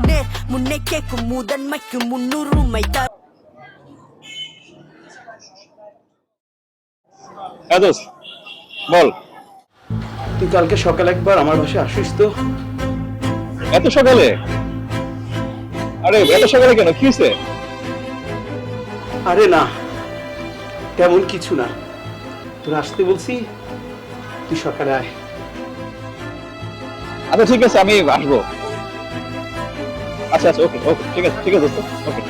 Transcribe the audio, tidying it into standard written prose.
내 문에 깨고 무단 마이크 문으로 마이다 হ্যাঁ দোস্ত বল। তুই কালকে সকালে একবার আমার বাসায় আসিস তো। এত সকালে? আরে এত সকালে কেন, কি হয়েছে? আরে না, তেমন কিছু না, তোর আসতে বলছি, তুই সকালে আয়। আচ্ছা ঠিক আছে, আমি আসবো। আচ্ছা আচ্ছা, ওকে ওকে, ঠিক আছে দোস্ত, ওকে।